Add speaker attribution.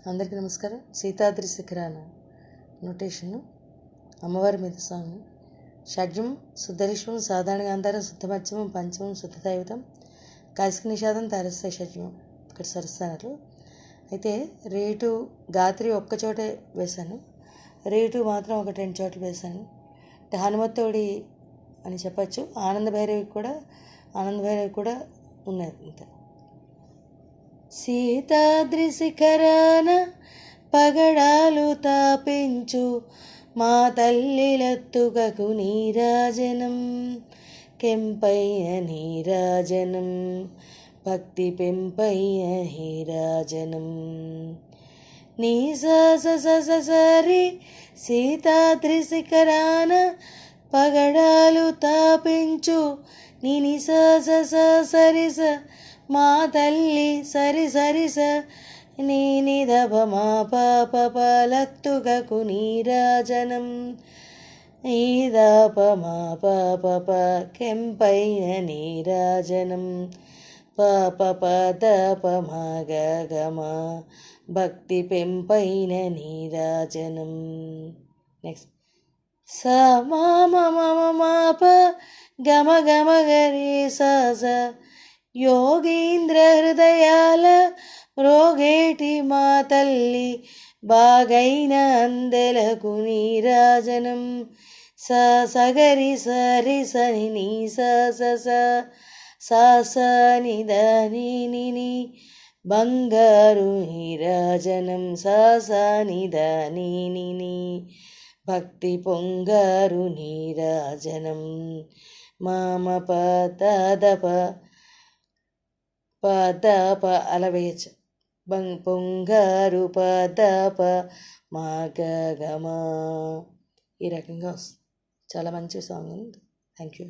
Speaker 1: అందరికీ నమస్కారం. సీతాద్రి శిఖరాన నోటేషను అమ్మవారి మీద సాంగ్. షడ్జం శుద్ధరిష్మం సాధారణ గాంధారం శుద్ధమధ్యమం పంచమం శుద్ధ దైవతం కాశిక నిషాదం తారస్థ షడ్జమం. ఇక్కడ సరస్థానాలు అయితే రేటు గాత్రి ఒక్కచోటే వేశాను, రేటు మాత్రం ఒక 2 చోట్ల వేశాను. అంటే హనుమత్తోడి అని చెప్పచ్చు. ఆనంద భైరవి కూడా ఉన్నది. ఇంత సీతాద్రి శిఖరాన పగడాలు తాపించు మా తల్లిలత్తుగకు నీరాజనం, కెంపైన నీరాజనం, భక్తి పెంపైన నీరాజనం. నీ సరి సీతాద్రి శిఖరాన పగడాలు తాపించు నీ సరిస మా తల్లి సరి సరిస నీ నిధప మా పాప పలత్తుగకు నీరాజనం, ఈదాప మా పాప కెంపైన నీరాజనం, పాప పదప మా గమ భక్తి పెంపైన నీరాజనం. నెక్స్ట్ స మాప గమ గమ గరి స యోగీంద్ర హృదయాల రోగేటి మా తల్లి బాగైన అందెలకు నీరాజనం, సగరి సరి సని నీ సాసని దని బంగారు నీరాజనం, సాసాని దని భక్తి పొంగారు నీరాజనం. మామ పదప అలా వేయచ్చు. పొంగారు పదప మా గమ ఈ రకంగా వస్తుంది. చాలా మంచి సాంగ్ ఉంది. Thank you.